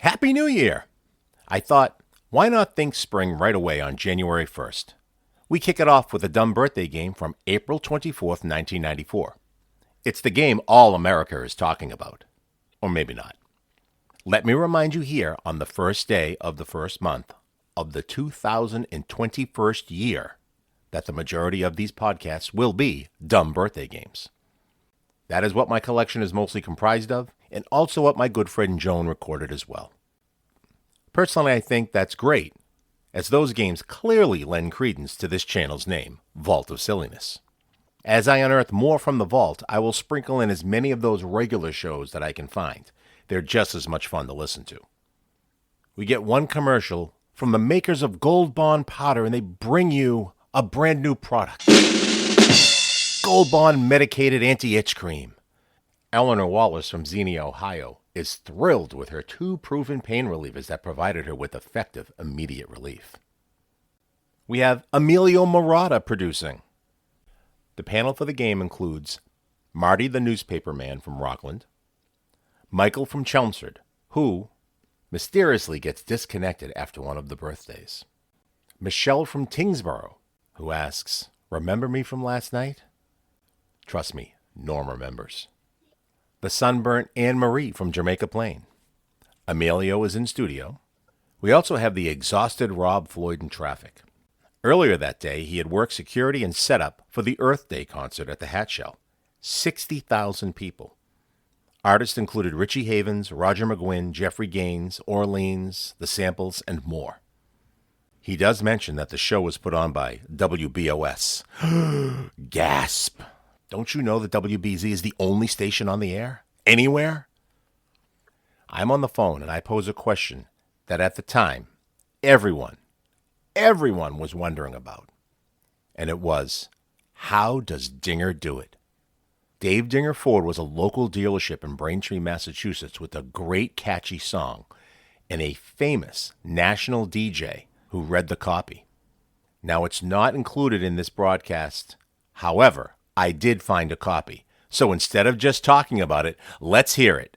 Happy New Year! I thought, why not think spring right away on January 1st? We kick it off with a dumb birthday game from April 24th, 1994. It's the game all America is talking about. Or maybe not. Let me remind you here on the first day of the first month of the 2021st year that the majority of these podcasts will be dumb birthday games. That is what my collection is mostly comprised of, and also what my good friend Joan recorded as well. Personally, I think that's great, as those games clearly lend credence to this channel's name, Vault of Silliness. As I unearth more from the vault, I will sprinkle in as many of those regular shows that I can find. They're just as much fun to listen to. We get one commercial from the makers of Goldbond Powder, and they bring you a brand new product. Goldbond Medicated Anti-itch Cream. Eleanor Wallace from Xenia, Ohio, is thrilled with her 2 proven pain relievers that provided her with effective, immediate relief. We have Emilio Morrata producing. The panel for the game includes Marty the newspaper man from Rockland, Michael from Chelmsford, who mysteriously gets disconnected after one of the birthdays, Michelle from Tyngsboro, who asks, "Remember me from last night?" Trust me, Norm remembers. The sunburnt Anne-Marie from Jamaica Plain. Emilio is in studio. We also have the exhausted Rob Floyd in traffic. Earlier that day, he had worked security and setup for the Earth Day concert at the Hat Shell. 60,000 people. Artists included Richie Havens, Roger McGuinn, Jeffrey Gaines, Orleans, The Samples, and more. He does mention that the show was put on by WBOS. Gasp! Don't you know that WBZ is the only station on the air? Anywhere? I'm on the phone and I pose a question that at the time, everyone was wondering about. And it was, how does Dinger do it? Dave Dinger Ford was a local dealership in Braintree, Massachusetts with a great catchy song and a famous national DJ who read the copy. Now, it's not included in this broadcast. However, I did find a copy. So instead of just talking about it, let's hear it.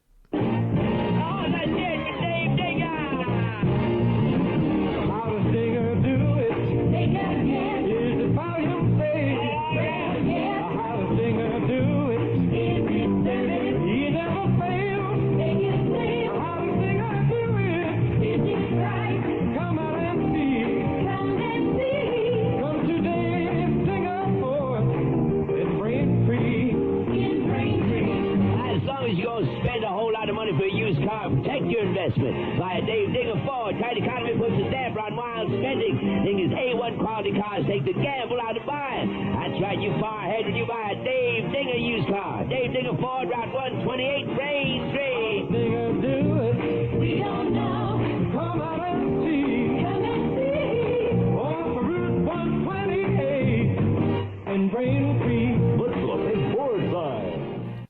By a Dave Dinger Ford, tight economy puts a damper on wild spending. Dinger's A1 quality cars take the gamble out of buying. That's right, you far ahead when you buy a Dave Dinger used car. Dave Dinger Ford, Route 128, Braintree. Dinger do it? We don't know. Come out and see. Come and see. Off Route 128 in Braintree. Look for the big Ford sign.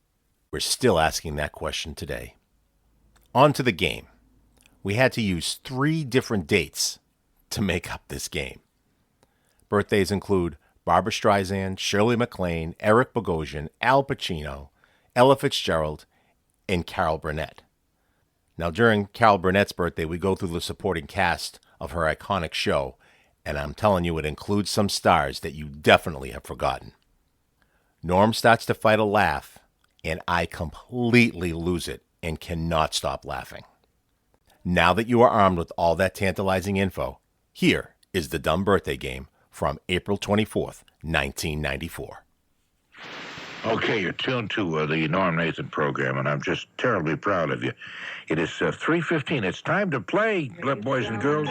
We're still asking that question today. On to the game. We had to use 3 different dates to make up this game. Birthdays include Barbra Streisand, Shirley Mclean, Eric Bogosian, Al Pacino, Ella Fitzgerald, and Carol Burnett. Now, during Carol Burnett's birthday, we go through the supporting cast of her iconic show, and I'm telling you, it includes some stars that you definitely have forgotten. Norm starts to fight a laugh, and I completely lose it and cannot stop laughing. Now that you are armed with all that tantalizing info, here is the dumb birthday game from April 24th, 1994. Okay, you're tuned to the Norm Nathan program, and I'm just terribly proud of you. It is 3:15. It's time to play, boys and girls.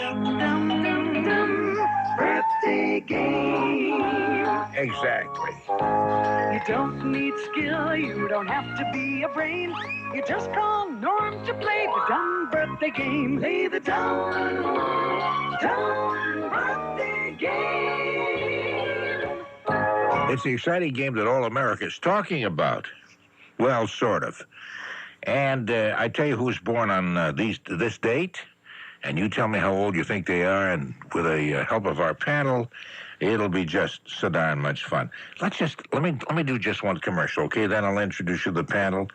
Birthday game. Exactly. You don't need skill, you don't have to be a brain. You just call Norm to play the dumb birthday game. Play the dumb birthday game. It's the exciting game that all America is talking about. Well, sort of. And I tell you who's born on this date, and you tell me how old you think they are, and with the help of our panel, it'll be just so darn much fun. Let me do just one commercial, okay? Then I'll introduce you to the panel.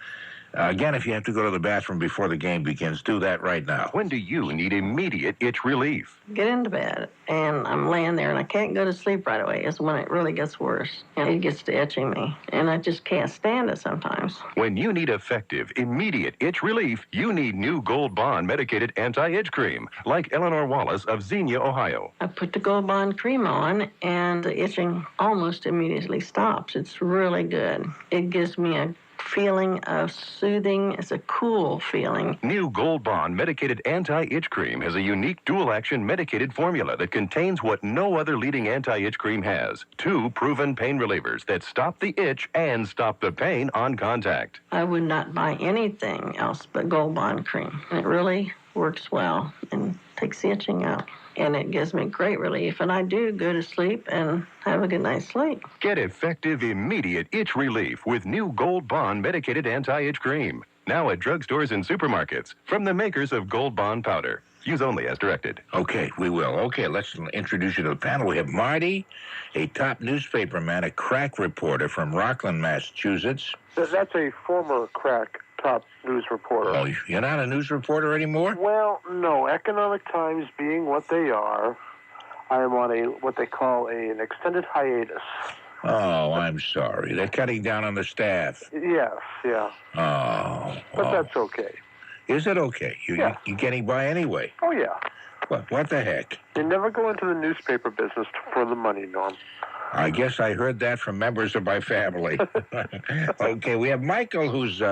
Again, if you have to go to the bathroom before the game begins, do that right now. When do you need immediate itch relief? Get into bed, and I'm laying there, and I can't go to sleep right away. It's when it really gets worse, and it gets to itching me, and I just can't stand it sometimes. When you need effective, immediate itch relief, you need new Goldbond Medicated Anti-itch Cream, like Eleanor Wallace of Xenia, Ohio. I put the Goldbond cream on, and the itching almost immediately stops. It's really good. It gives me a feeling of soothing. It's a cool feeling. New Goldbond Medicated Anti-itch Cream has a unique dual-action medicated formula that contains what no other leading anti-itch cream has. 2 proven pain relievers that stop the itch and stop the pain on contact. I would not buy anything else but Goldbond cream. It really works well and takes the itching out. And it gives me great relief, and I do go to sleep and have a good night's sleep. Get effective, immediate itch relief with new Goldbond Medicated Anti-itch Cream. Now at drugstores and supermarkets from the makers of Goldbond Powder. Use only as directed. Okay, we will. Okay, let's introduce you to the panel. We have Marty, a top newspaper man, a crack reporter from Rockland, Massachusetts. That's a former crack top news reporter. Oh, you're not a news reporter anymore? Well, no. Economic Times being what they are, I am on what they call an extended hiatus. Oh, I'm sorry. They're cutting down on the staff. Yes, yeah. Oh. But that's okay. Is it okay? You're getting by anyway. Oh, yeah. What the heck? You never go into the newspaper business for the money, Norm. I guess I he't that from members of my family. Okay, we have Michael, who's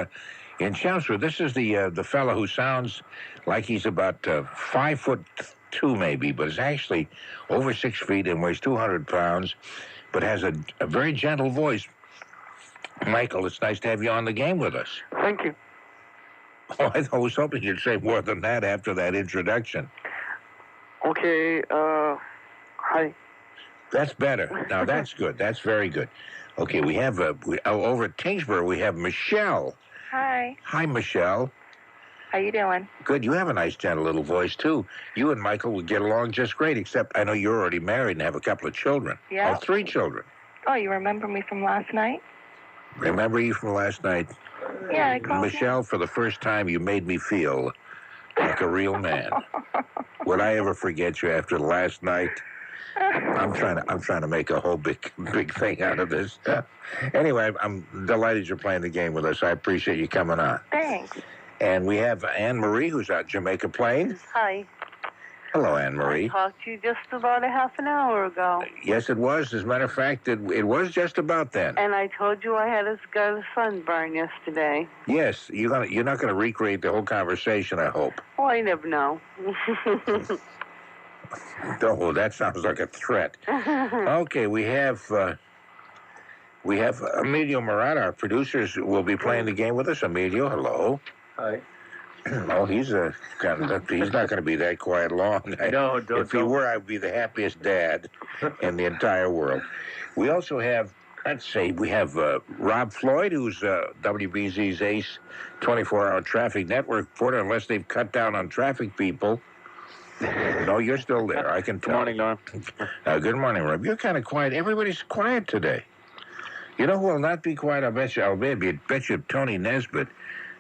in Chelmsford. This is the fellow who sounds like he's about 5'2" maybe, but is actually over 6 feet and weighs 200 pounds, but has a very gentle voice. Michael, it's nice to have you on the game with us. Thank you. Oh, I was hoping you'd say more than that after that introduction. Okay, hi. That's better. Now, that's good. That's very good. Okay, we have, over at Tyngsboro, we have Michelle. Hi. Hi, Michelle. How you doing? Good. You have a nice, gentle little voice, too. You and Michael would get along just great, except I know you're already married and have a couple of children. Yeah. Oh, 3 children. Oh, you remember me from last night? Remember you from last night? Yeah, I called Michelle, for the first time, you made me feel like a real man. Would I ever forget you after last night? I'm trying to make a whole big thing out of this. Anyway, I'm delighted you're playing the game with us. I appreciate you coming on. Thanks. And we have Anne-Marie, who's out Jamaica playing. Hi. Hello, Anne-Marie. I talked to you just about a half an hour ago. Yes, it was. As a matter of fact, it was just about then. And I told you I had got a sunburn yesterday. Yes, you're not gonna recreate the whole conversation, I hope. Oh, I never know. Oh, that sounds like a threat. Okay, we have Emilio Morrata, our producers, will be playing the game with us. Emilio, hello. Hi. Oh, he's not going to be that quiet long. No, if he were, I'd be the happiest dad in the entire world. We also have, we have Rob Floyd, who's WBZ's ace 24-hour traffic network reporter, unless they've cut down on traffic people. No, you're still there. I can tell. Good morning, Norm. Good morning, Rob. You're kind of quiet. Everybody's quiet today. You know who will not be quiet? I bet you Tony Nesbitt,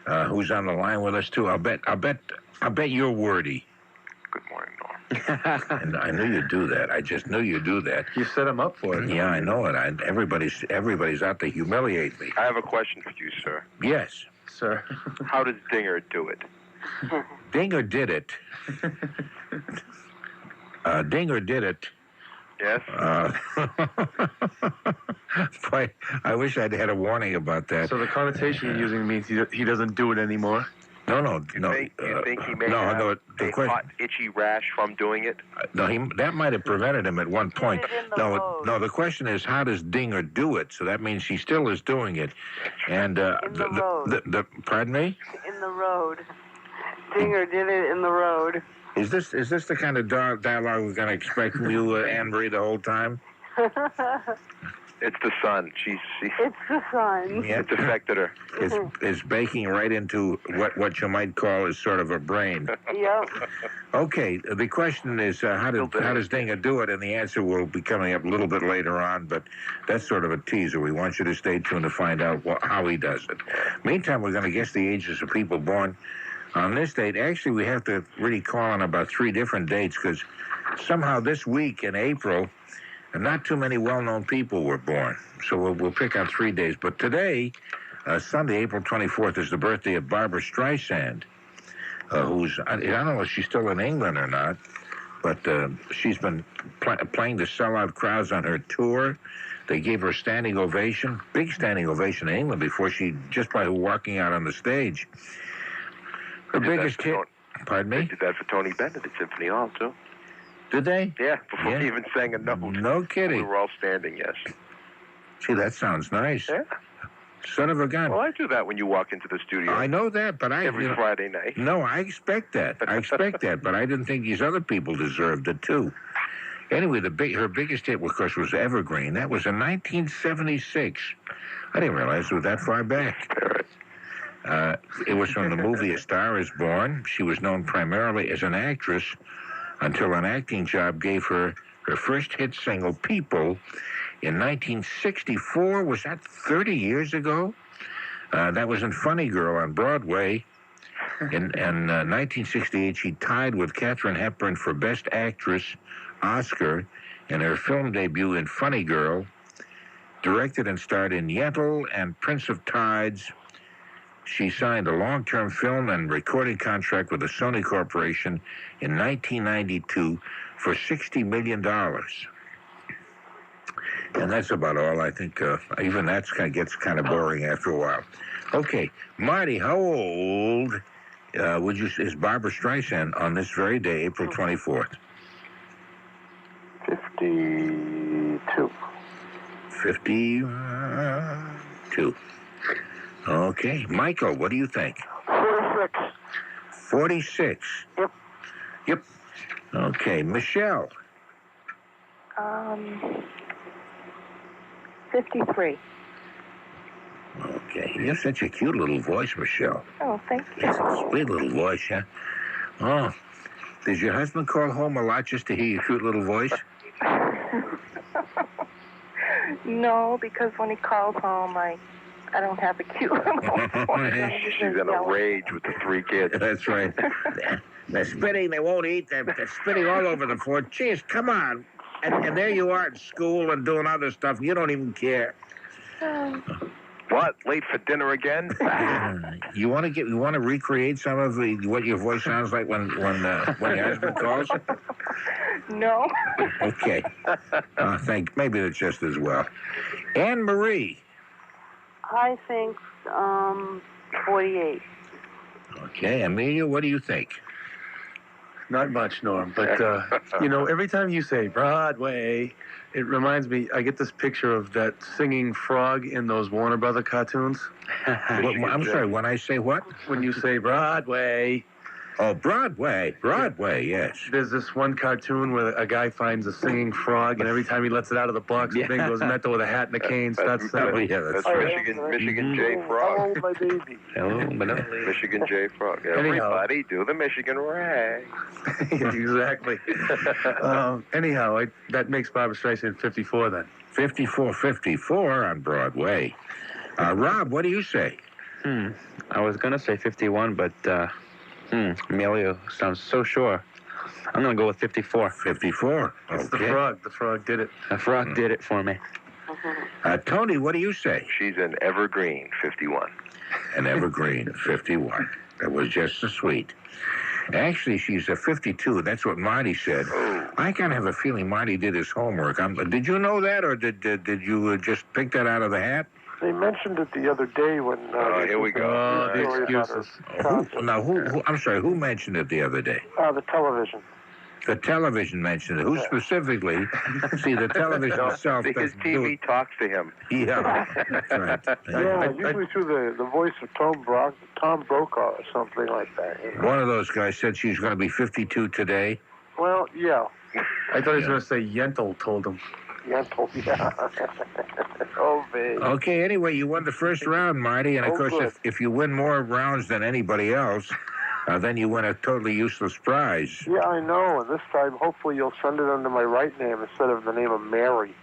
who's on the line with us too. I'll bet you're wordy. Good morning, Norm. And I knew you'd do that. I just knew you'd do that. You set him up for it. Yeah, I know it. Everybody's out to humiliate me. I have a question for you, sir. Yes. Sir. How does Dinger do it? Dinger did it. Dinger did it. Yes? Boy, I wish I'd had a warning about that. So the connotation you're using means he doesn't do it anymore? No. You think he may no, have no, the a question, hot, itchy rash from doing it? No, that might have prevented him at one point. No, the question is, how does Dinger do it? So that means she still is doing it. And pardon me? In the road. Dinger did it in the road. Is this the kind of dialogue we're going to expect from you, Anne-Marie, the whole time? It's the sun. She's It's the sun. Yeah. It's affected her. It's baking right into what you might call is sort of a brain. Yep. Okay, the question is how does Dinger do it? And the answer will be coming up a little bit later on, but that's sort of a teaser. We want you to stay tuned to find out how he does it. Meantime, we're going to guess the ages of people born on this date. Actually, we have to really call on about 3 different dates because somehow this week in April, not too many well-known people were born. So we'll pick on 3 days. But today, Sunday, April 24th, is the birthday of Barbara Streisand, who's, I don't know if she's still in England or not, but she's been playing to sell-out crowds on her tour. They gave her a standing ovation, big standing ovation in England just by walking out on the stage. Her biggest hit. Pardon me? They did that for Tony Bennett at Symphony Hall, too. Did they? Yeah, before he even sang a note. No kidding. We were all standing, yes. Gee, that sounds nice. Yeah. Son of a gun. Well, I do that when you walk into the studio. I know that, but every Friday night. No, I expect that. I expect that, but I didn't think these other people deserved it, too. Anyway, her biggest hit, of course, was Evergreen. That was in 1976. I didn't realize it was that far back. It was from the movie A Star Is Born. She was known primarily as an actress until an acting job gave her first hit single, People, in 1964. Was that 30 years ago? That was in Funny Girl on Broadway. In 1968, she tied with Katharine Hepburn for Best Actress Oscar in her film debut in Funny Girl. Directed and starred in Yentl and Prince of Tides. She signed a long-term film and recording contract with the Sony Corporation in 1992 for $60 million. And that's about all. I think even that gets kind of boring after a while. Okay, Marty, how old is Barbara Streisand on this very day, April 24th? 52. 52. Okay. Michael, what do you think? 46. 46. Yep. Okay. Michelle. 53. Okay. You have such a cute little voice, Michelle. Oh, thank you. That's a sweet little voice, huh? Oh. Does your husband call home a lot just to hear your cute little voice? No, because when he calls home, I don't have a cute little voice. She's in a rage with the 3 kids. That's right. They're spitting, they won't eat, they're spitting all over the floor. Jeez, come on. And there you are at school and doing other stuff. You don't even care. What? Late for dinner again? You want to recreate some of what your voice sounds like when your husband calls? No. Okay. Maybe that's just as well. Anne Marie. I think 48. Okay, Emilio, what do you think? Not much, Norm, but, every time you say Broadway, it reminds me, I get this picture of that singing frog in those Warner Brother cartoons. I'm sorry, when I say what? When you say Broadway. Oh, Broadway, yes. There's this one cartoon where a guy finds a singing frog, and every time he lets it out of the box, the thing goes mental with a hat and a cane, starts singing. That's right. Michigan J. Frog. Oh, my baby. Hello, Michigan J. Frog. Everybody do the Michigan rag. Exactly. Anyhow, that makes Barbara Streisand 54 then. 54 on Broadway. Rob, what do you say? I was going to say 51, but Emilio sounds so sure. I'm going to go with 54. 54. It's the frog. The frog did it. The frog did it for me. Tony, what do you say? She's an evergreen, 51. An evergreen, 51. That was just so sweet. Actually, she's a 52. That's what Marty said. Oh. I kind of have a feeling Marty did his homework. Did you know that, or did you just pick that out of the hat? They mentioned it the other day when... here we go. The excuses. Who mentioned it the other day? The television. The television mentioned it. Who specifically? See, the television itself because doesn't TV do it. talks to him. Yeah, that's right. Yeah, usually through the voice of Tom Brokaw or something like that. You know? One of those guys said she's going to be 52 today. Well, yeah. I thought he was going to say Yentl told him. Yentl, yeah. Oh, babe. Okay, anyway, you won the first round, Marty, and of course, good. if you win more rounds than anybody else, then you win a totally useless prize. Yeah, I know, and this time, hopefully, you'll send it under my right name instead of the name of Mary.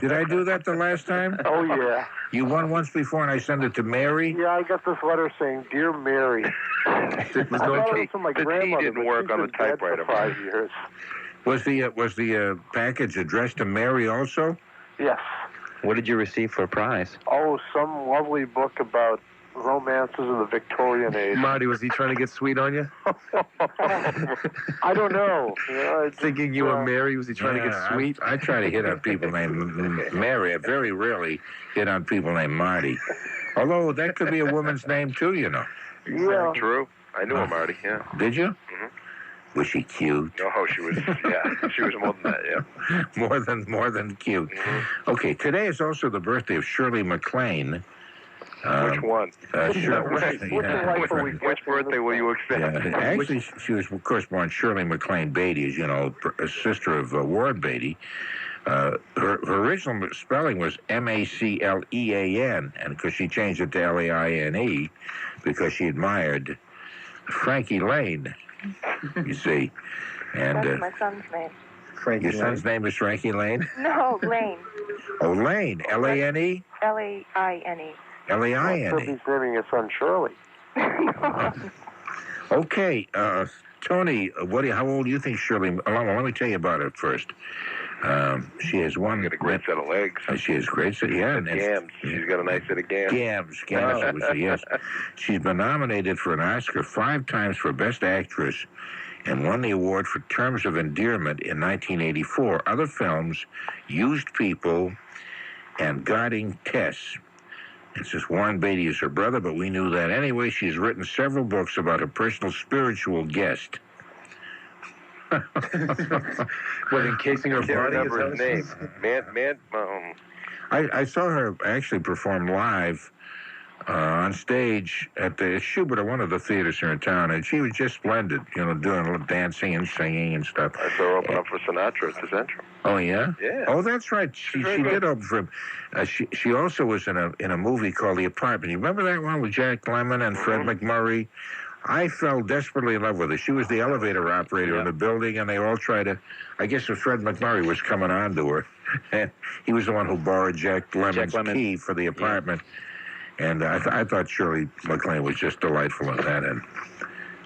Did I do that the last time? Oh, yeah. You won once before, and I sent it to Mary? Yeah, I got this letter saying, Dear Mary. I thought it was from my grandmother, didn't but work she's on the been dead typewriter. for 5 years. Was the package addressed to Mary also? Yes. What did you receive for a prize? Oh, some lovely book about romances of the Victorian age. Marty, was he trying to get sweet on you? I don't know. Thinking you were Mary, was he trying to get sweet? I try to hit on people named Mary. I very rarely hit on people named Marty. Although that could be a woman's name too, you know. Yeah. True. I knew her, Marty, yeah. Did you? Mm-hmm. Was she cute? Oh, she was, yeah. She was more than that, yeah. More than cute. Mm-hmm. Okay, today is also the birthday of Shirley Mclean. Which one? Which birthday were you expecting? Yeah, actually, she was, of course, born Shirley Mclean Beatty, as you know, a sister of Ward Beatty. Her original spelling was Maclean, and because she changed it to Laine because she admired Frankie Lane, you see. And That's my son's name. your son's name is Frankie Lane? No, Lane. Oh, Lane. L-A-N-E? L-A-I-N-E. L-A-I-N-E. He's naming his son Shirley. Okay, Tony, how old do you think Shirley... let me tell you about her first. She has one... Got a great set of legs. She has great set, yeah. And gams. She's got a nice set of gams. Gams, yes. She's been nominated for an Oscar 5 times for Best Actress and won the award for Terms of Endearment in 1984. Other films, Used People and Guarding Tess. It says Warren Beatty is her brother, but we knew that anyway. She's written several books about her personal spiritual guest. What, encasing her body? Remember his name. I saw her actually perform live on stage at the Schubert, one of the theaters here in town, and she was just splendid, doing a little dancing and singing and stuff. I saw her open up for Sinatra at the Central. Oh, yeah? Yeah. Oh, that's right. She did open for him. She also was in a movie called The Apartment. You remember that one with Jack Lemmon and Fred McMurray? I fell desperately in love with her. She was the elevator operator in the building, and they all tried to... I guess Fred McMurray was coming on to her, and he was the one who borrowed Jack Lemmon's key for the apartment. And I thought Shirley McLean was just delightful in that, and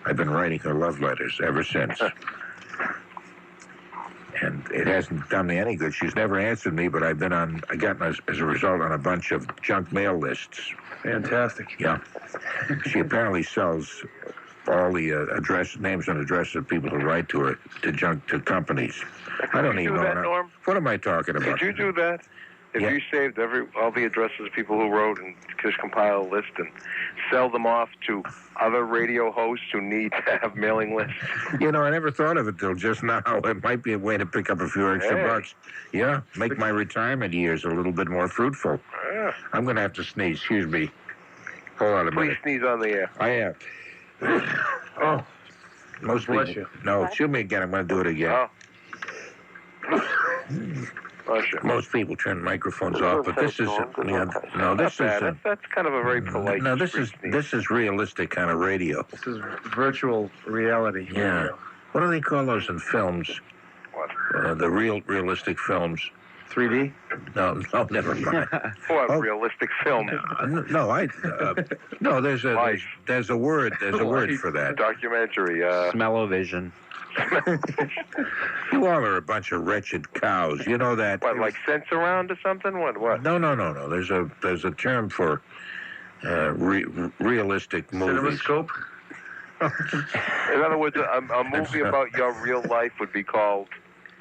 I've been writing her love letters ever since. And it hasn't done me any good. She's never answered me, but I've gotten as a result on a bunch of junk mail lists. Fantastic. Yeah. She apparently sells all the names and addresses of people who write to her to companies. I don't even know. Norm? What am I talking about? Could you do that? If you saved all the addresses of people who wrote and just compile a list and sell them off to other radio hosts who need to have mailing lists? I never thought of it till just now. It might be a way to pick up a few extra bucks. Yeah, make my retirement years a little bit more fruitful. I'm going to have to sneeze. Excuse me. Hold on a minute. Please sneeze on the air. I am. Oh. Most people. You. No, shoot me again. I'm going to do it again. Most people turn microphones off, but this is that's kind of a very polite. No, this is realistic kind of radio. This is virtual reality. Yeah. What do they call those in films? What? The realistic films. 3D? No, never mind. What realistic film? No, there's a word for that. Documentary. Smell-o-vision. You all are a bunch of wretched cows. You know that. What, like sense around or something? What? No. There's a term for realistic movies. Cinemascope? In other words, a movie about your real life would be called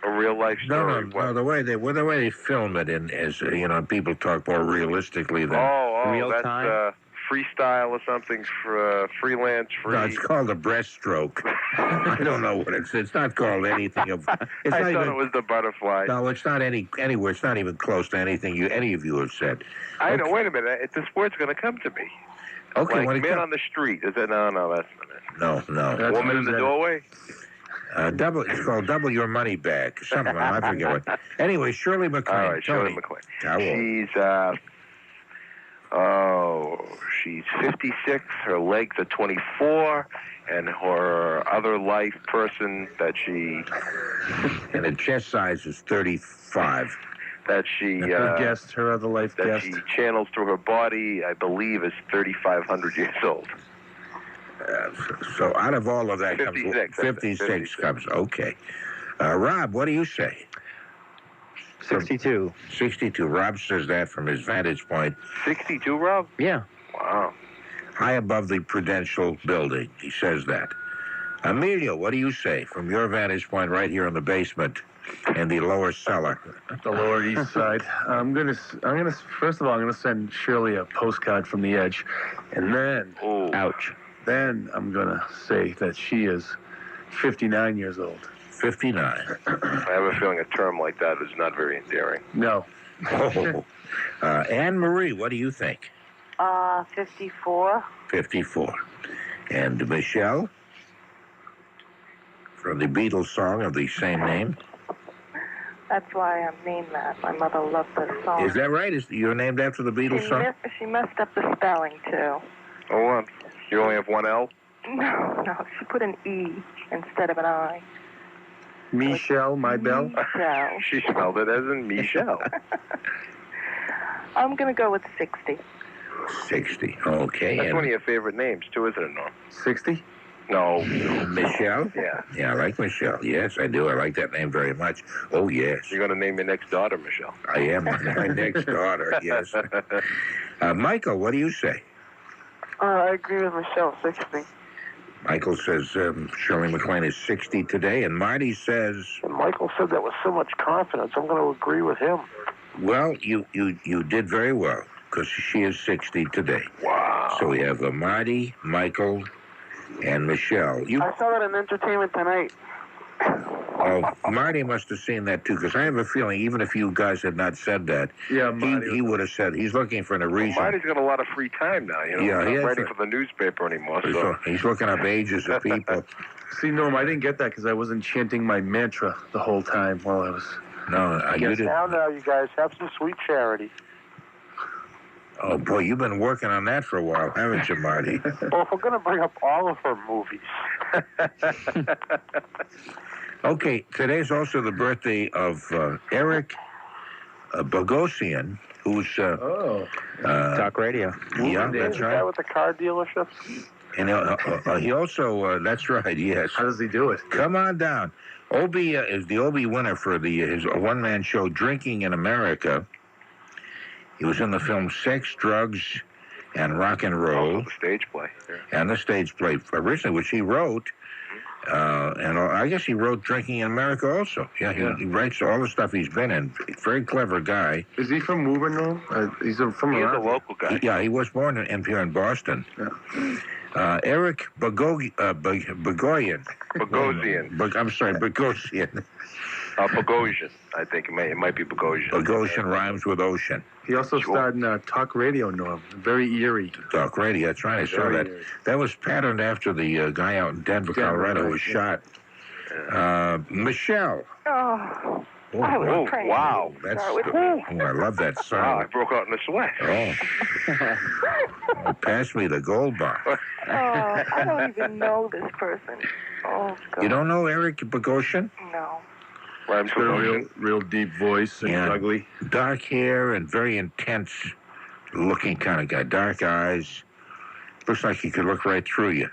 a real life story. No. The way they film it people talk more realistically than real time. Freestyle or something for freelance free. No, it's called a breaststroke. I don't know what it's not called anything of. I thought it was the butterfly. No, it's not anywhere. It's not even close to anything any of you have said. I know. Wait a minute. This word's going to come to me. Okay. Like man on the street. Is it? No, that's not it. No. Woman in the doorway. It's called Double Your Money Back. Something, I forget what. Anyway, Shirley McLean. All right, Shirley McLean. How old? She's 56. Her legs are 24. And her other life person that she... And the chest size is 35. That she... her other life that guest. she channels through her body, I believe, is 3,500 years old. So out of all of that 56, comes 56 comes. Okay. Rob, what do you say? 62. 62. Rob says that from his vantage point. 62, Rob? Yeah. Wow. High above the Prudential building. He says that. Emilio, what do you say from your vantage point right here in the basement in the lower cellar? The Lower East Side. I'm gonna first of all, I'm gonna send Shirley a postcard from the edge, and then, ouch. Then I'm gonna say that she is 59 years old. 59. I have a feeling a term like that is not very endearing. No. Oh. Anne Marie, what do you think? 54. 54. And Michelle? From the Beatles song of the same name. That's why I'm named that. My mother loved this song. Is that right? You're named after the Beatles song? She messed up the spelling, too. Oh, what? You only have one L? No, she put an E instead of an I. Michelle, my bell? Michelle. She spelled it as in Michelle. I'm going to go with 60. 60. Okay. That's one of your favorite names, too, isn't it, Norm? 60? No. Michelle? Yeah. Yeah, I like Michelle. Yes, I do. I like that name very much. Oh, yes. You're going to name your next daughter Michelle. I am my next daughter, yes. Michael, what do you say? I agree with Michelle, 60. Michael says Shirley McLean is 60 today, and Marty says... And Michael said that with so much confidence. I'm going to agree with him. Well, you did very well, because she is 60 today. Wow. So we have Marty, Michael, and Michelle. I saw that in Entertainment Tonight. Oh, Marty must have seen that, too, because I have a feeling, even if you guys had not said that, he would have said he's looking for a reason. Well, Marty's got a lot of free time now, you know. Yeah, He's not writing for the newspaper anymore, so... He's looking up ages of people. See, Norm, I didn't get that because I wasn't chanting my mantra the whole time while I was... No, you didn't. Now, you guys have some sweet charity. Oh, boy, you've been working on that for a while, haven't you, Marty? Well, if we're going to bring up all of her movies. Okay, today's also the birthday of Eric Bogosian, who's... Talk radio. Yeah, that's The right. guy with the car dealership? And he also, that's right, yes. How does he do it? Come on down. Obie is the Obie winner for his one-man show, Drinking in America. He was in the film Sex, Drugs, and Rock and Roll. Also the stage play. Yeah. And the stage play originally, which he wrote. And I guess he wrote Drinking in America also. Yeah, he writes all the stuff he's been in. Very clever guy. Is he from Woburn, Norm? He's from He's around a local guy. Yeah, he was born here in Boston. Yeah. Eric Bogosian. Bogosian. I'm sorry, Bogosian. Bogosian, I think. It might be Bogosian. Bogosian rhymes with ocean. He also starred in Talk Radio, Norm. Very eerie. Talk Radio, that's right. I saw that. Eerie. That was patterned after the guy out in Denver, Colorado, who was shot. Michelle. Oh, I was praying. Wow. That's Start with I love that song. Wow, I broke out in a sweat. Oh. Pass me the Goldbond. Oh, I don't even know this person. Oh, God. You don't know Eric Bogosian? No. He's got a real deep voice and ugly. Dark hair and very intense looking kind of guy. Dark eyes. Looks like he could look right through you.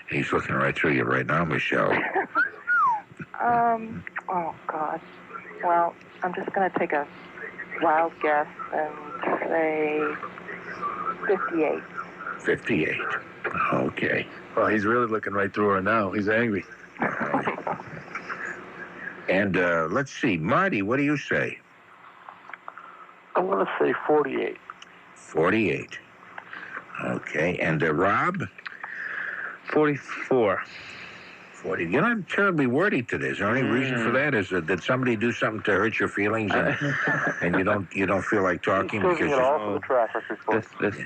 He's looking right through you right now, Michelle. Oh, God. Well, I'm just going to take a wild guess and say 58. 58. Okay. Well, he's really looking right through her now. He's angry. And let's see. Marty, what do you say? I'm going to say 48. 48. Okay. And Rob? 44. 40. You're not terribly wordy today. Is there any reason for that? Did somebody do something to hurt your feelings, and you don't feel like talking because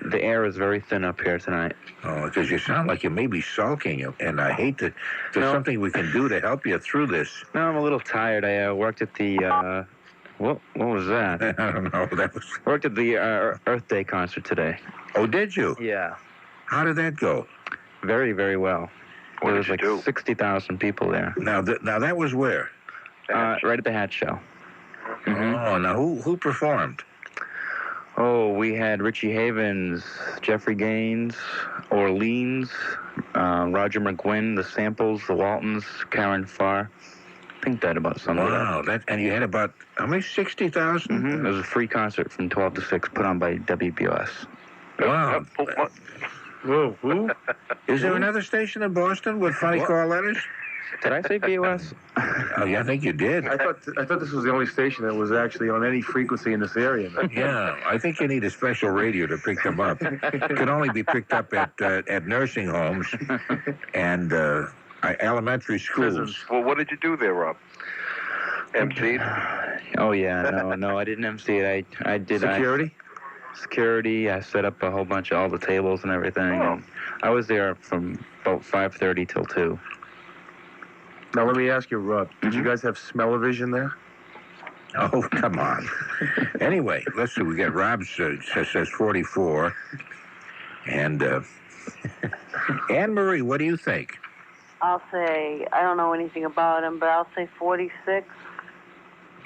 the air is very thin up here tonight. Oh, because you sound like you may be sulking, and I hate to. There's something we can do to help you through this. No, I'm a little tired. I worked at the. What was that? I don't know. That was. Worked at the Earth Day concert today. Oh, did you? Yeah. How did that go? Very, very well. There was like 60,000 people there. Now that was where? Right at the Hat Show. Oh, now who performed? Oh, we had Richie Havens, Jeffrey Gaines, Orleans, Roger McGuinn, the Samples, the Waltons, Karen Farr. I think that about sums it up. Wow, and you had about, how many, 60,000? It was a free concert from 12 to 6 put on by WBOS. Wow. Whoa, who? Is there another station in Boston with funny call letters? Did I say BOS? Oh, yeah, I think you did. I thought this was the only station that was actually on any frequency in this area. Yeah, I think you need a special radio to pick them up. It can only be picked up at nursing homes and elementary schools. Well, what did you do there, Rob? MC'd? Oh, yeah, no, I didn't MC it. I did security. Security. I set up a whole bunch of all the tables and everything. Oh. And I was there from about 5:30 till 2. Now let me ask you, Rob. Did you guys have smell-o-vision there? Oh, come on. Anyway, let's see. We got Rob says 44, and Anne-Marie, what do you think? I'll say, I don't know anything about him, but I'll say 46.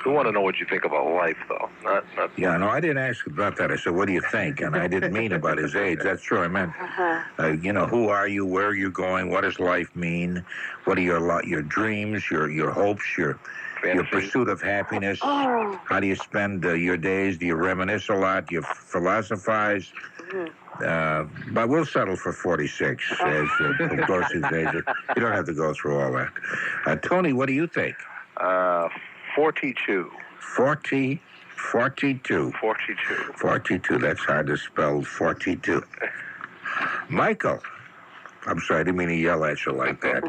We want to know what you think about life, though. Not. Yeah, no, I didn't ask about that. I said, what do you think? And I didn't mean about his age. That's true. I meant, who are you? Where are you going? What does life mean? What are your dreams, your hopes, your pursuit of happiness? How do you spend your days? Do you reminisce a lot? Do you philosophize? But we'll settle for 46 as close his age. You don't have to go through all that. Tony, what do you think? 42. 42. 42. 42. That's hard to spell. 42. Michael. I'm sorry, I didn't mean to yell at you like that.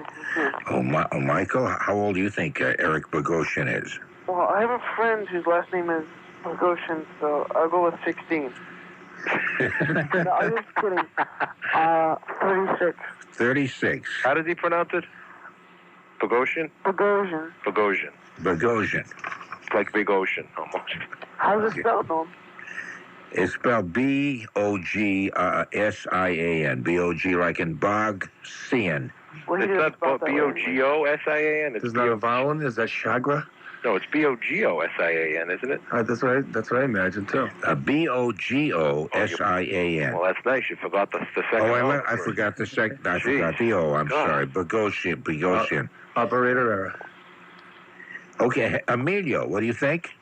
Michael, how old do you think Eric Bogosian is? Well, I have a friend whose last name is Bogosian, so I'll go with 16. No, I'm just kidding. 36. 36. How does he pronounce it? Bogosian? Bogosian. Bogosian. Bogosian. Like Big Ocean, almost. How's it spelled, Norm? It's spelled Bogsian. B-O-G like in Bogsian. It's not Bogosian. There's not a vowel in there? Is that Chagra? No, it's Bogosian, isn't it? That's what I imagine, too. Bogosian. Well, that's nice. You forgot the second. Oh, I forgot the second. I forgot the O. I'm sorry. Bogosian. Operator error. Okay, Emilio, what do you think?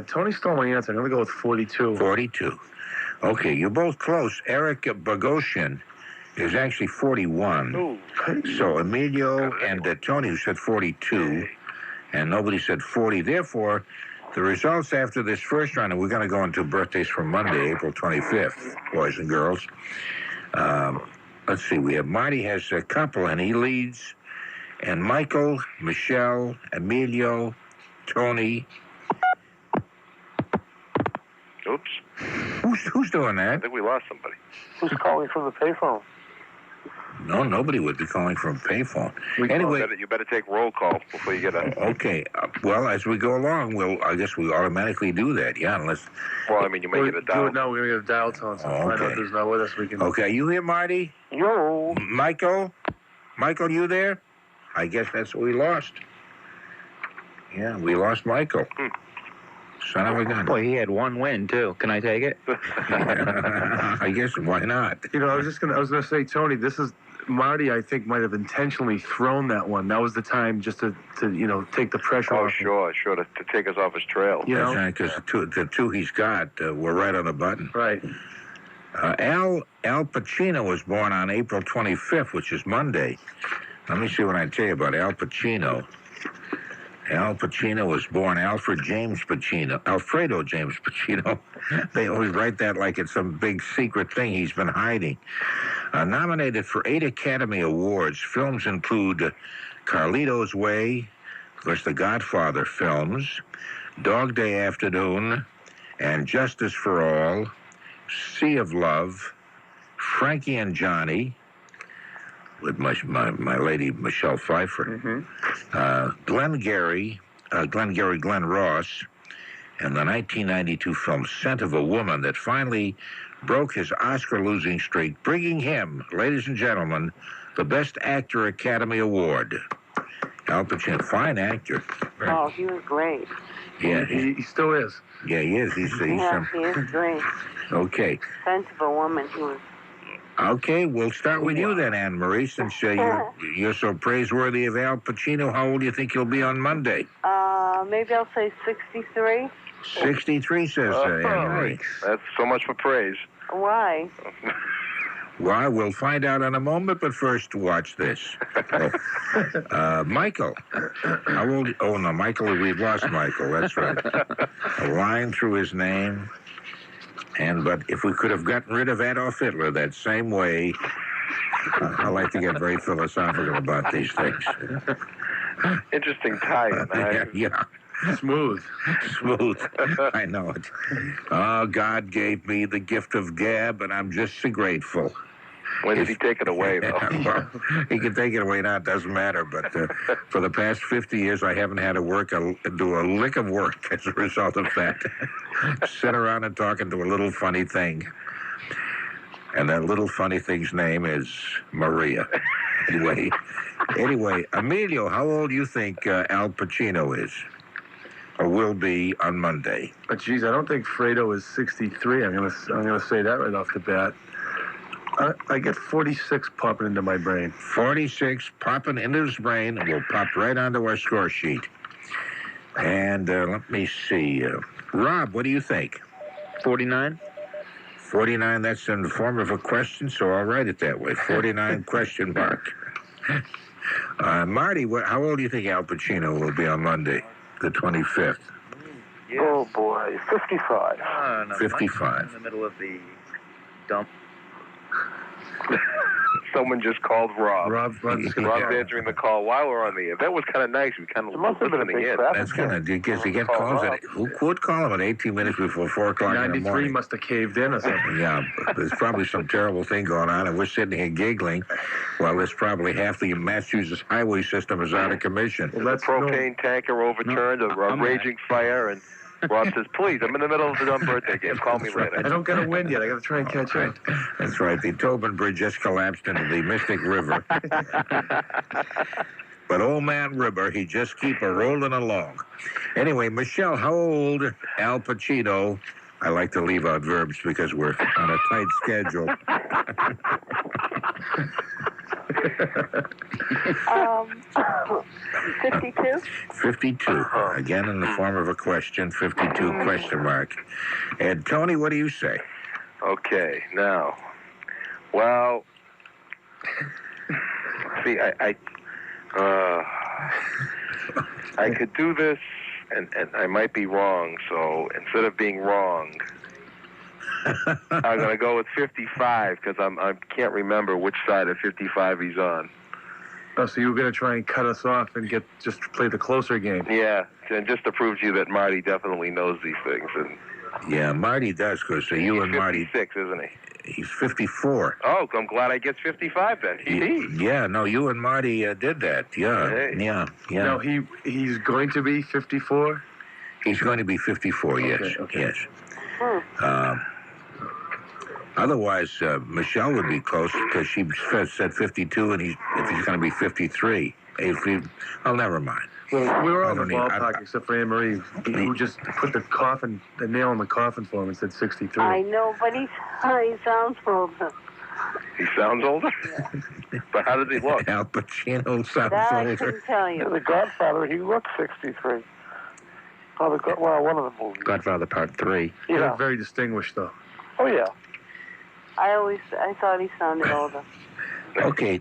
Tony stole my answer. I'm going to go with 42. 42. Okay, you're both close. Eric Bogosian is actually 41. Ooh. So Emilio and Tony who said 42, and nobody said 40. Therefore, the results after this first round, and we're going to go into birthdays from Monday, April 25th, boys and girls. Let's see, we have Marty has a couple, and he leads. And Michael, Michelle, Emilio, Tony. Oops. Who's doing I that? think we lost somebody. Who's calling from the payphone? No, nobody would be calling from a payphone. Anyway, You better take roll call before you get a... okay. Well, as we go along, I guess we automatically do that. Yeah, unless. Well, I mean, you may get a dial. No, we're going to get a dial tone. So find out who's not with us. We can. Okay, you here, Marty? Yo. Michael, you there? I guess that's what we lost. Yeah, we lost Michael. Son of a gun. Boy, he had one win, too. Can I take it? I guess, why not? I was going to say, Tony, this is Marty, I think, might have intentionally thrown that one. That was the time just to take the pressure off. Oh, sure, to take us off his trail. That's right, because the two he's got were right on the button. Right. Al Pacino was born on April 25th, which is Monday. Let me see what I tell you about Al Pacino. Al Pacino was born Alfredo James Pacino. They always write that like it's some big secret thing he's been hiding. Nominated for 8 Academy Awards, films include Carlito's Way, of course, the Godfather films, Dog Day Afternoon, and Justice for All, Sea of Love, Frankie and Johnny, with my lady Michelle Pfeiffer, Glenn Gary, Glenn Ross, and the 1992 film Scent of a Woman that finally broke his Oscar-losing streak, bringing him, ladies and gentlemen, the Best Actor Academy Award. Al Pacino, fine actor. Oh, he was great. Yeah, he still is. Yeah, he is. He's He is great. Okay. Scent of a Woman, he was. Okay, we'll start with you then, Anne Marie, since you're so praiseworthy of Al Pacino. How old do you think you'll be on Monday? Maybe I'll say 63. 63, says Anne Marie. That's so much for praise. Why? Well, we'll find out in a moment, but first, watch this. Michael. How old? Oh, no, Michael, we've lost Michael. That's right. A line through his name. But if we could have gotten rid of Adolf Hitler that same way, I like to get very philosophical about these things. Interesting tie-in. Yeah. Smooth. I know it. Oh, God gave me the gift of gab, and I'm just so grateful. When did he take it away, though? Well, he can take it away now. It doesn't matter. But for the past 50 years, I haven't had to do a lick of work as a result of that. Sit around and talking to a little funny thing. And that little funny thing's name is Maria. Anyway, Emilio, how old do you think Al Pacino is? Or will be on Monday? Geez, I don't think Fredo is 63. I'm gonna say that right off the bat. I get 46 popping into my brain. 46 popping into his brain, and will pop right onto our score sheet. And let me see. Rob, what do you think? 49? 49, that's in the form of a question, so I'll write it that way. 49 question mark. Marty, how old do you think Al Pacino will be on Monday, the 25th? Yes. Oh, boy. 55. No, 55. In the middle of the dump. Someone just called Rob. Rob's answering the call while we're on the air. That was kind of nice. We kind of listening in. That's kind of, because you get calls who would call him at 18 minutes before 4 o'clock in the morning? 93 must have caved in or something. Yeah, there's probably some terrible thing going on, and we're sitting here giggling while there's probably half the Massachusetts highway system is out of commission. Well, the propane tanker overturned, a raging fire, and Rob says, please, I'm in the middle of the dumb birthday game. Call me later. I don't get a win yet. I got to try and catch up. That's right. The Tobin Bridge just collapsed into the Mystic River. But old man River, he just keep a-rolling along. Anyway, Michelle, how old Al Pacino? I like to leave out verbs because we're on a tight schedule. 52? 52. Again, in the form of a question, 52 question mark. And Tony, what do you say? Okay, now, well, see, I could do this, and I might be wrong, so instead of being wrong, I'm going to go with 55, because I can't remember which side of 55 he's on. Oh, so you were going to try and cut us off and just play the closer game? Yeah, and just to prove to you that Marty definitely knows these things. And yeah, Marty does, because you and Marty... He's 56, isn't he? He's 54. Oh, I'm glad I get 55 then. Yeah, no, you and Marty did that. Yeah, hey. Yeah. No, he's going to be 54? He's going to be 54, yes. Okay. Yes. Otherwise, Michelle would be close because she said 52, and if he's going to be 53. Oh, never mind. Well, we were all in the ballpark except for Anne Marie, who just put the nail in the coffin for him and said 63. I know, but he sounds older. He sounds older? Yeah. But how does he look? Al Pacino sounds that older. I couldn't tell you. The Godfather, he looked 63. One of the movies. Godfather Part 3. He Yeah. looked very distinguished, though. Oh, yeah. I thought he sounded older. Okay,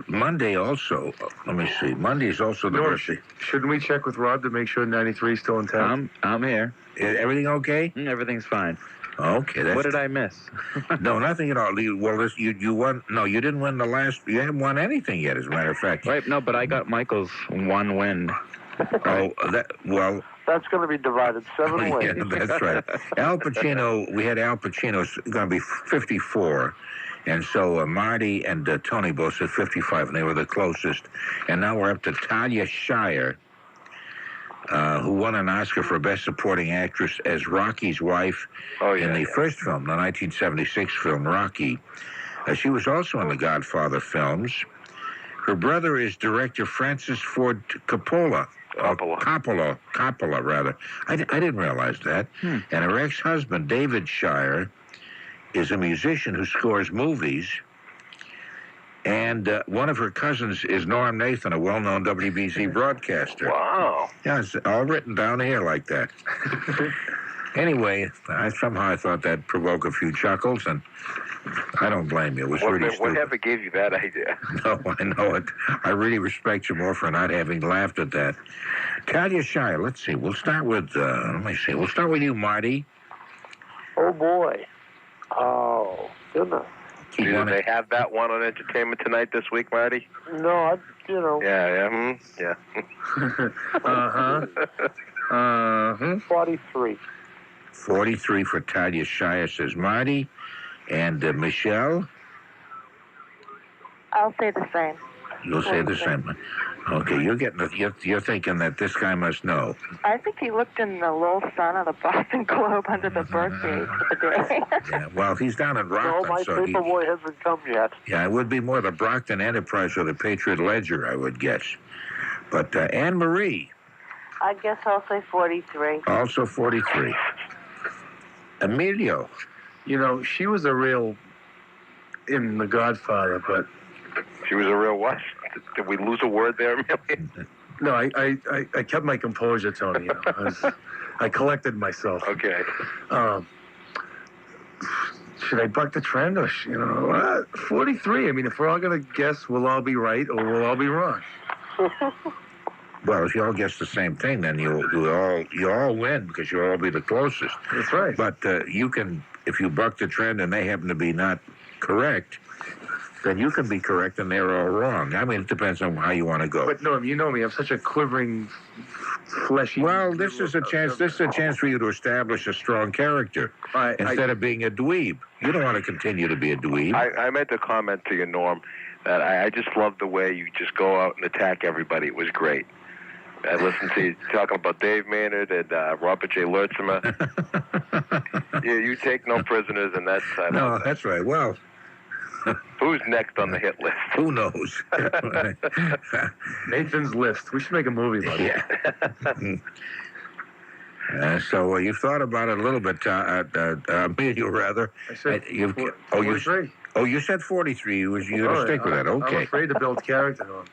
Monday also. Let me see. Monday is also the birthday. Shouldn't we check with Rob to make sure 93 is still in town? I'm here. Is everything okay? Everything's fine. Okay. That's, What did I miss? No, nothing at all. You won. No, you didn't win the last. You haven't won anything yet, as a matter of fact. Right, no, but I got Michael's one win. Oh, well. That's going to be divided 7 ways. Yeah, that's right. Al Pacino, we had Al Pacino's going to be 54. And so Marty and Tony both said 55, and they were the closest. And now we're up to Talia Shire, who won an Oscar for Best Supporting Actress as Rocky's wife in the first film, the 1976 film Rocky. She was also in the Godfather films. Her brother is director Francis Ford Coppola. Coppola, rather. I didn't realize that. And her ex-husband, David Shire, is a musician who scores movies. And one of her cousins is Norm Nathan, a well-known WBC broadcaster. Wow. Yeah, it's all written down here like that. Anyway, somehow I thought that'd provoke a few chuckles, and I don't blame you. It was really stupid. Whatever gave you that idea? No, I know it. I really respect you more for not having laughed at that. Talia Shire, let's see. We'll start with, We'll start with you, Marty. Oh, boy. Oh, goodness. Do they have that one on Entertainment Tonight this week, Marty? No, Yeah. 43. 43 for Talia Shire, says Marty. And Michelle? I'll say the same. You'll say the same. Okay, you're thinking that this guy must know. I think he looked in the little sun of the Boston Globe under the birthday for the day. Yeah, well, he's down in Rockland. No, my paper boy hasn't come yet. Yeah, it would be more the Brockton Enterprise or the Patriot Ledger, I would guess. But Anne Marie? I guess I'll say 43. Also 43. Emilio? You know, she was a real in The Godfather, but... She was a real what? Did we lose a word there, Emilio? No, I kept my composure, Tony. You know, I collected myself. Okay. Should I buck the trend or, 43? I mean, if we're all going to guess, we'll all be right or we'll all be wrong. Well, if you all guess the same thing, then you all win because you'll all be the closest. That's right. But you can, if you buck the trend and they happen to be not correct, then you can be correct and they're all wrong. I mean, it depends on how you want to go. But Norm, you know me. I'm such a quivering, fleshy... Well, this is a chance for you to establish a strong character instead of being a dweeb. You don't want to continue to be a dweeb. I made the comment to you, Norm, that I just love the way you just go out and attack everybody. It was great. I listened to you talking about Dave Maynard and Robert J. Lurtzima. Yeah, you take no prisoners, and that's... No, that's right. Well... Who's next on the hit list? Who knows? Nathan's List. We should make a movie about it. So you've thought about it a little bit, Emilio, rather. I said 43. You said 43. You're going to stick with that. Okay. I'm afraid to build character on.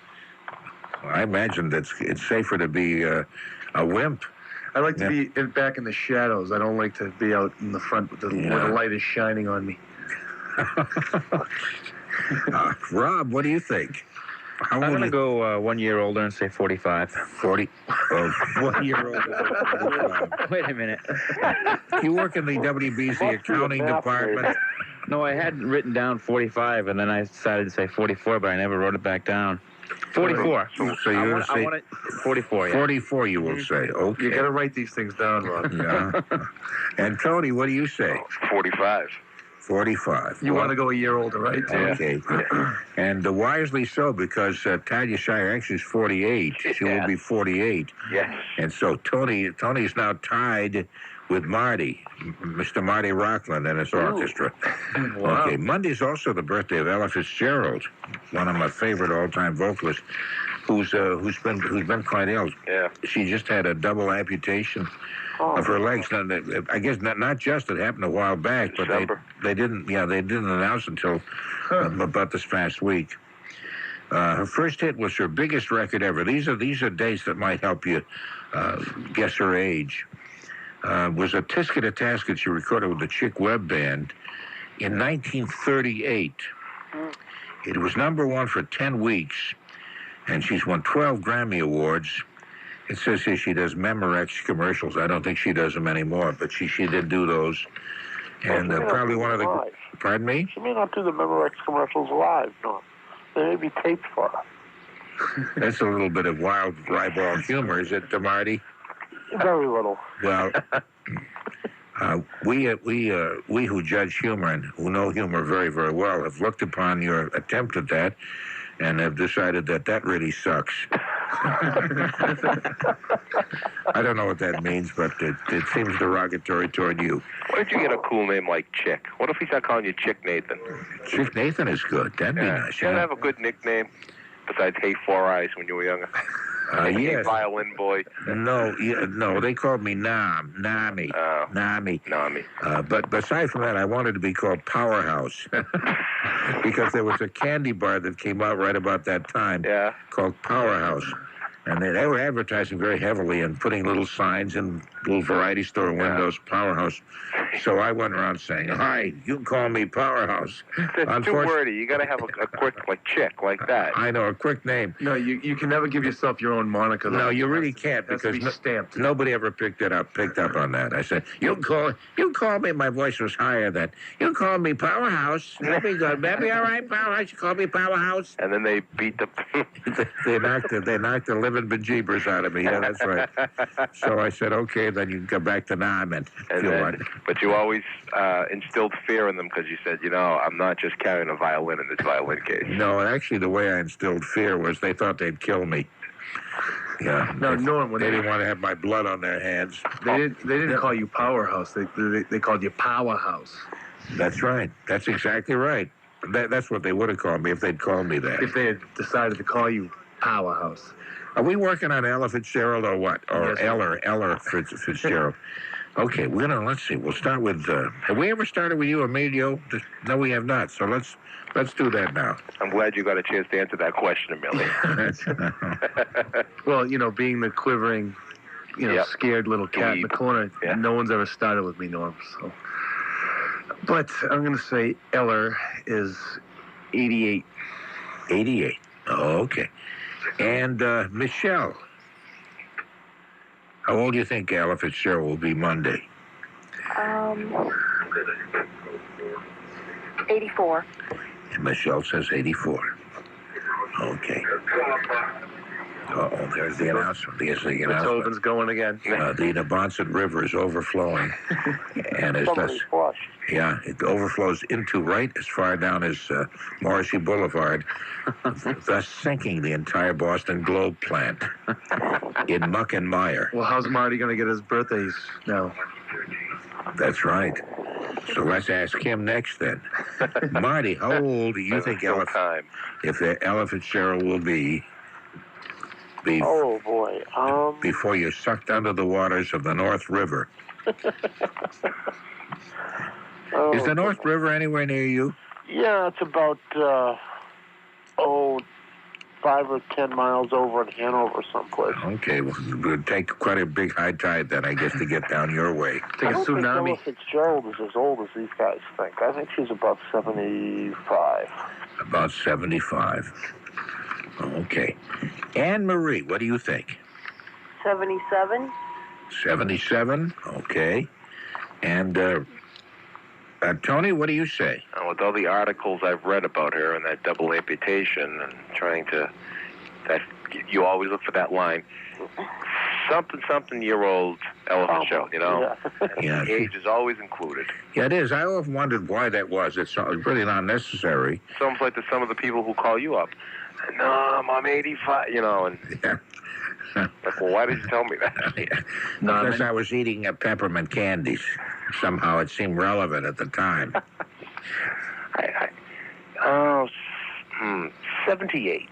I imagine that it's safer to be a wimp. I like to be back in the shadows. I don't like to be out in the front where the light is shining on me. Rob, what do you think? I'm going to go 1 year older and say 45. 40? 1 year older. Wait a minute. You work in the WBC accounting department? No, I had written down 45, and then I decided to say 44, but I never wrote it back down. 44. So you're going to say 44, yeah. 44, you will say. Okay. You got to write these things down, Rob. Yeah. And Tony, what do you say? 45. 45. You want to go a year older, right? Okay. And wisely so, because Talia Shire actually is 48. She will be 48. Yes. And so Tony's now tied with Marty, Mr. Marty Rockland and his orchestra. Wow. Okay. Monday's also the birthday of Ella Fitzgerald, one of my favorite all-time vocalists, who's been quite ill. Yeah. She just had a double amputation of her legs. Now, I guess not just. It happened a while back, but they didn't announce until about this past week. Her first hit was her biggest record ever. These are dates that might help you guess her age. Was a Tisket a Tasket she recorded with the Chick Webb Band in 1938. It was #1 for 10 weeks, and she's won 12 Grammy Awards. It says here she does Memorex commercials. I don't think she does them anymore, but she did do those. And probably one of the... Live. Pardon me? She may not do the Memorex commercials live, no. They may be taped for her. That's a little bit of wild ribald humor, is it, Marty? Very little. Well, we who judge humor and who know humor very, very well have looked upon your attempt at that and have decided that really sucks. I don't know what that means, but it seems derogatory toward you. Why don't you get a cool name like Chick? What if we start calling you Chick Nathan? Chick Nathan is good. That'd be nice. You have a good nickname besides Hey Four Eyes when you were younger. Hey Yes. Violin Boy. No, they called me Nami. But aside from that, I wanted to be called Powerhouse because there was a candy bar that came out right about that time called Powerhouse. And they were advertising very heavily and putting little signs in little variety store windows, Powerhouse. So I went around saying, "Hi, you can call me Powerhouse." It's too wordy. You got to have a quick, like Chick, like that. I know, a quick name. No, you can never give yourself your own moniker. No, you really can't because stamped. Nobody ever picked up on that. I said, "You call me." My voice was higher then. "You call me Powerhouse." That'd be good, baby. All right, Powerhouse. You call me Powerhouse. And then they beat the. they knocked the living bejeebers out of me. Yeah, that's right. So I said, "Okay, then you can go back to Nam and feel like." But you always instilled fear in them because you said, I'm not just carrying a violin in this violin case. No, actually, the way I instilled fear was they thought they'd kill me. Yeah. No, Norm, they didn't want to have my blood on their hands. They didn't call you Powerhouse. They called you Powerhouse. That's right. That's exactly right. That's what they would have called me if they'd called me that. If they had decided to call you Powerhouse. Are we working on Ella Fitzgerald or what? Or Yes, Eller Fitzgerald? Okay, let's see. We'll start with. Have we ever started with you, Emilio? No, we have not. So let's do that now. I'm glad you got a chance to answer that question, Emilio. Well, being the quivering, scared little cat in the corner, no one's ever started with me, Norm. So, but I'm going to say Eller is 88. 88. Oh, okay. And Michelle. How old do you think Ella Fitzgerald will be Monday? 84. And Michelle says 84. Okay. Uh-oh, there's the announcement. There's the announcement. Beethoven's going again. The Nabonsett River is overflowing. And it's it overflows into right as far down as Morrissey Boulevard, thus sinking the entire Boston Globe plant in muck and mire. Well, how's Marty going to get his birthdays now? That's right. So let's ask him next then. Marty, how old do you think Ella Fitzgerald will be? Oh, boy. Before you're sucked under the waters of the North River. Is the North River anywhere near you? Yeah, it's about, 5 or 10 miles over in Hanover someplace. Okay, well, it would take quite a big high tide then, I guess, to get down your way. Take a tsunami. Ella Fitzgerald is as old as these guys think. I think she's about 75. About 75. Okay. Anne Marie, what do you think? 77. 77? Okay. And, Tony, what do you say? With all the articles I've read about her and that double amputation and you always look for that line, something year old Ella Fitzgerald, Yeah. The age is always included. Yeah, it is. I often wondered why that was. It's really not necessary. It's almost like some of the people who call you up. No, I'm 85, and... Yeah. Like, well, why did you tell me that? Because I was eating peppermint candies. Somehow it seemed relevant at the time. 78.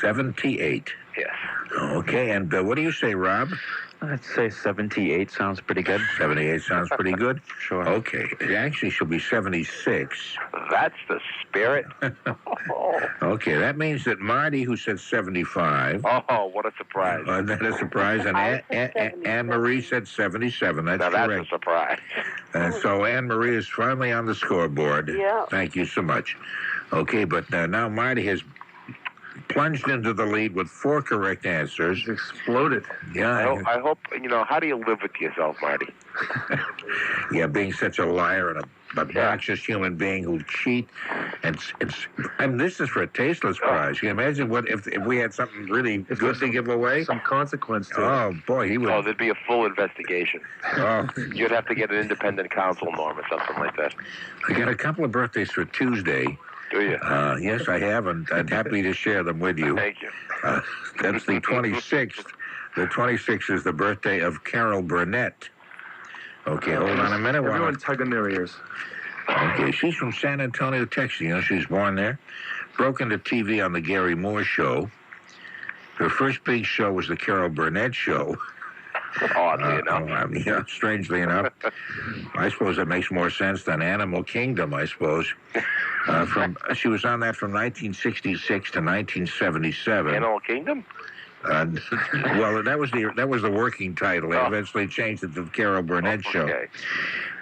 78. Yes. Okay, and what do you say, Rob? I'd say 78 sounds pretty good. 78 sounds pretty good? Sure. Okay. It actually should be 76. That's the spirit. Okay, that means that Marty, who said 75. Oh, what a surprise. Isn't that a surprise? And Anne Marie said 77. That's correct. That's a surprise. So Anne Marie is finally on the scoreboard. Yeah. Thank you so much. Okay, but now Marty has plunged into the lead with 4 correct answers. It's exploded. Yeah. I hope, how do you live with yourself, Marty? Yeah, being such a liar and a obnoxious human being who'll cheat. And this is for a tasteless prize. Can you imagine what if we had something really good to give away? Some consequence to it. Oh, boy, he would. Oh, there'd be a full investigation. Oh. You'd have to get an independent counsel, Norm, or something like that. I got a couple of birthdays for Tuesday. Do you? Yes, I have, and I'm happy to share them with you. Thank you. That's the 26th. The 26th is the birthday of Carol Burnett. Okay, hold on a minute. Everyone tugging their ears. Okay, she's from San Antonio, Texas. You know, she was born there. Broke into TV on the Gary Moore Show. Her first big show was the Carol Burnett Show. Oddly enough. Yeah, strangely enough. I suppose it makes more sense than Animal Kingdom, I suppose. She was on that from 1966 to 1977. Animal Kingdom? Well, that was the working title. They eventually changed it to the Carol Burnett Show.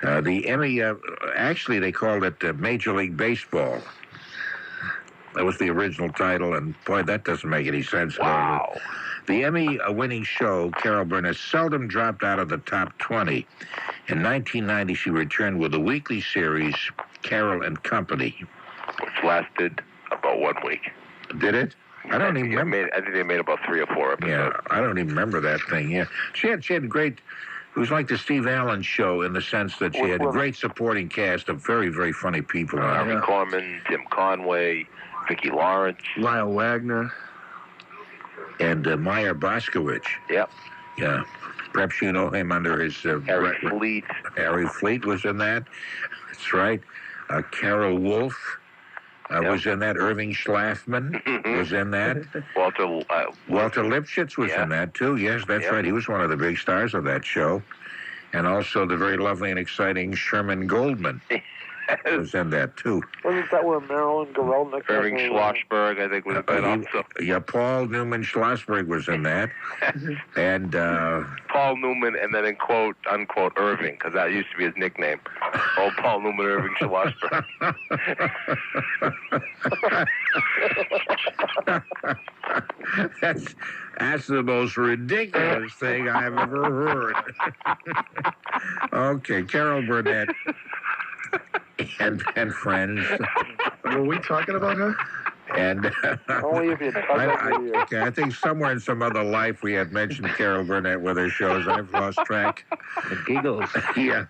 The Emmy, actually, they called it Major League Baseball. That was the original title, and boy, that doesn't make any sense. Wow. The Emmy-winning show, Carol Burnett, seldom dropped out of the top 20. In 1990, she returned with the weekly series Carol and Company, which lasted about 1 week. Did it? I don't even remember. I think they made about 3 or 4 episodes. Yeah, I don't even remember that thing. Yeah, she had great. It was like the Steve Allen Show in the sense that she had a great supporting cast of very, very funny people. Harvey Korman, Tim Conway, Vicki Lawrence, Lyle Wagner, and Meyer Boskowitz. Yep. Yeah. Perhaps you know him under his... Harry Fleet. Harry Fleet was in that. That's right. Carol Wolfe was in that. Irving Schlafman was in that. Walter Lipschitz was in that, too. Yes, that's right. He was one of the big stars of that show. And also the very lovely and exciting Sherman Goldman was in that, too. Wasn't that where Marilyn Gorelnik... Irving Schlossberg, I think, was in that also. Yeah, Paul Newman Schlossberg was in that. And... Paul Newman, and then in quote, unquote, Irving, because that used to be his nickname. Oh, Paul Newman Irving Schlossberg. That's the most ridiculous thing I've ever heard. Okay, Carol Burnett and friends. Were we talking about her? And only if you I think somewhere in some other life we had mentioned Carol Burnett with her shows. I've lost track. The giggles. Yeah.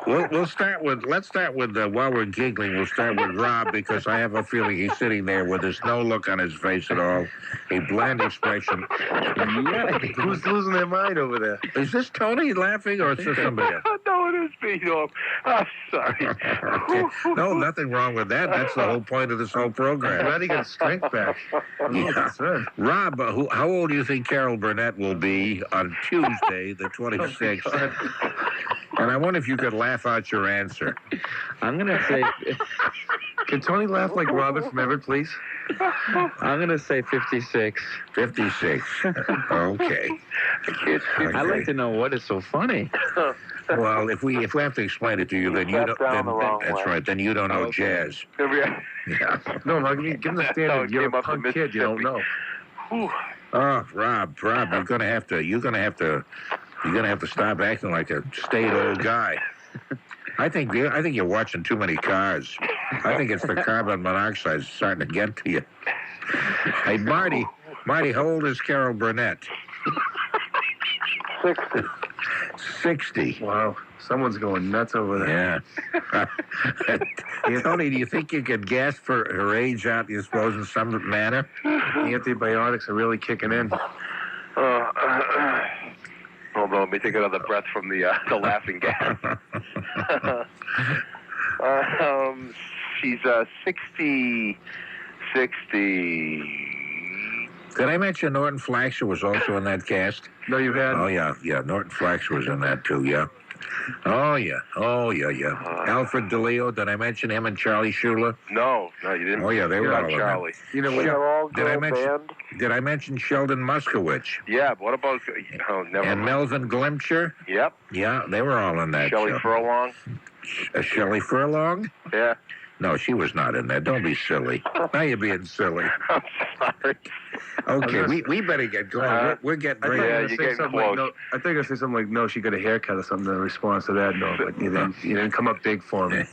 Let's start with while we're giggling, we'll start with Rob, because I have a feeling he's sitting there with his no look on his face at all, a bland expression. Yeah. Who's losing their mind over there? Is this Tony laughing, or is this somebody else? No, it is me, Norm. I'm sorry. Okay. No, nothing wrong with that. That's the whole point of this whole program. Glad he got strength back. Yeah. Rob, how old do you think Carol Burnett will be on Tuesday, the 26th? And I wonder if you could laugh out your answer. I'm going to say... Can Tony laugh like Robert from Everett, please? I'm going to say 56. 56. Okay. I'd like to know what is so funny. Well, if we have to explain it to you, then you don't. That's right. Then you don't know jazz. Yeah. No, give him the standard. You're a punk kid. You don't know. Oh, Rob, you're gonna have to stop acting like a staid old guy. I think you're watching too many cars. I think it's the carbon monoxide starting to get to you. Hey, Marty, how old is Carol Burnett? 60. 60. Wow. Someone's going nuts over there. Yeah. Tony, do you think you could guess for her age out, you suppose, in some manner? The antibiotics are really kicking in. Hold on, let me take another breath from the laughing gas. She's 60. Did I mention Norton Flaxer was also in that cast? No, you had. Oh, yeah. Norton Flaxer was in that, too, yeah. Oh, yeah. Alfred DeLeo, did I mention him and Charlie Shula? No, you didn't. Oh, yeah, they were all in Charlie. You know what? Did I mention Sheldon Muskowitz? Yeah, but what about... Oh, never and mind. Melvin Glimcher? Yep. Yeah, they were all in that Shelley show. Furlong? Shelley Furlong? Yeah. No, she was not in there. Don't be silly. Now you're being silly. I'm sorry. Okay, we better get going. We're getting ready. Yeah, you're getting close. no, I think I say something like, no, she got a haircut or something in response to that. No, but you didn't come up big for me.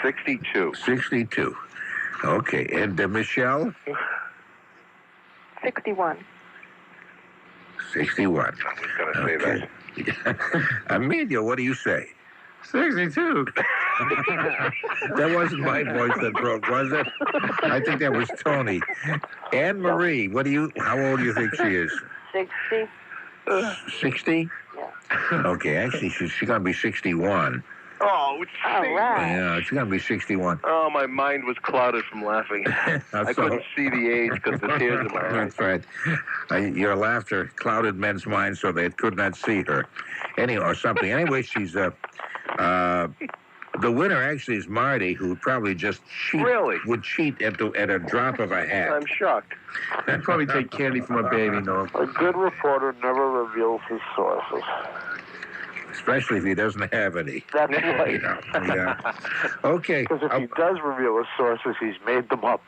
62. 62. Okay, and Michelle? 61. 61. I was going to say that. Emilio, what do you say? 62. That wasn't my voice that broke, was it? I think that was Tony. Anne Marie, how old do you think she is? 60. 60? Yeah. Okay, actually, she's going to be 61. Oh, All right. Yeah, she's going to be 61. Oh, my mind was clouded from laughing. I couldn't see the age because the tears in my eyes. That's right. Your laughter clouded men's minds so they could not see her. Or something. Anyway, she's... the winner actually is Marty, who would probably just cheat. Really? Would cheat at a drop of a hat. I'm shocked. I'd probably take candy from a baby, no. A good reporter never reveals his sources. Especially if he doesn't have any. That's right. Yeah. Okay. Because if he does reveal his sources, he's made them up.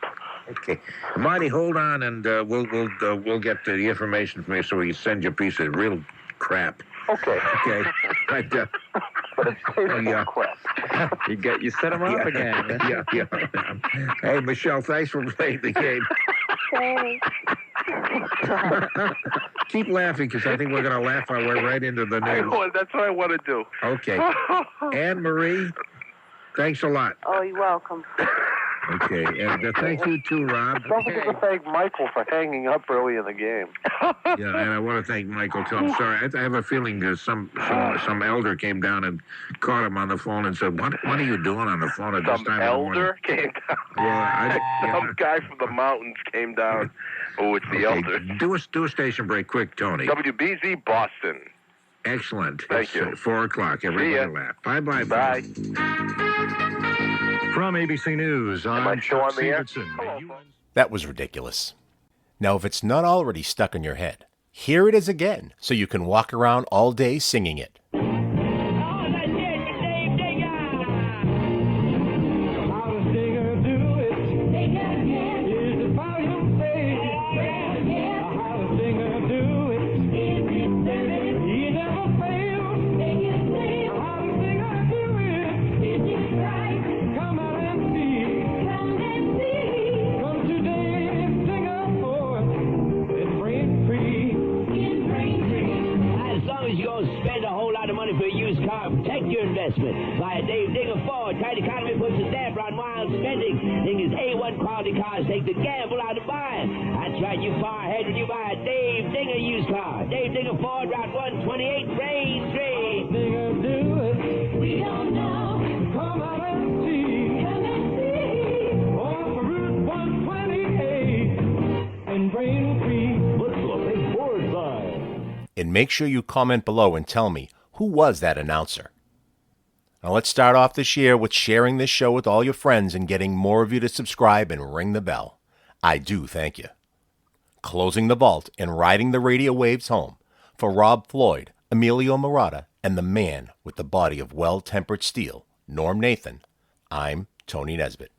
Okay, Marty, hold on, and we'll get the information from you so we can send you a piece of real crap. Okay. Okay. Right. But it's tasteful crap. You set him up again. Yeah. Hey, Michelle, thanks for playing the game. Thanks. Keep laughing, because I think we're going to laugh our way right into the news. That's what I want to do. Okay. Anne Marie, thanks a lot. Oh, you're welcome. Okay, and thank you too, Rob. Don't forget to thank Michael for hanging up early in the game. Yeah, and I want to thank Michael too. I'm sorry. I have a feeling some elder came down and caught him on the phone and said, "What are you doing on the phone at this time of the morning?" Elder came down. Well, Some guy from the mountains came down. Oh, it's the elder. Do a station break quick, Tony. WBZ Boston. Excellent. Thank you. 4 o'clock. Everybody laugh. Bye. Bye. From ABC News, I'm Chuck Stevenson. That was ridiculous. Now, if it's not already stuck in your head, here it is again, so you can walk around all day singing it. Protect your investment. Buy a Dave Digger Ford. Tight economy puts a damper on wild spending. Thing is, A1 quality cars take the gamble out of buying. That's right, you far ahead when you buy a Dave Digger used car. Dave Digger Ford, Route 128, Braintree. Digger do it. We don't know. Come out and see. Come and see. Off Route 128 in Braintree. Look for a big Ford sign. And make sure you comment below and tell me, who was that announcer? Now let's start off this year with sharing this show with all your friends and getting more of you to subscribe and ring the bell. I do thank you. Closing the vault and riding the radio waves home for Rob Floyd, Emilio Morrata, and the man with the body of well-tempered steel, Norm Nathan, I'm Tony Nesbitt.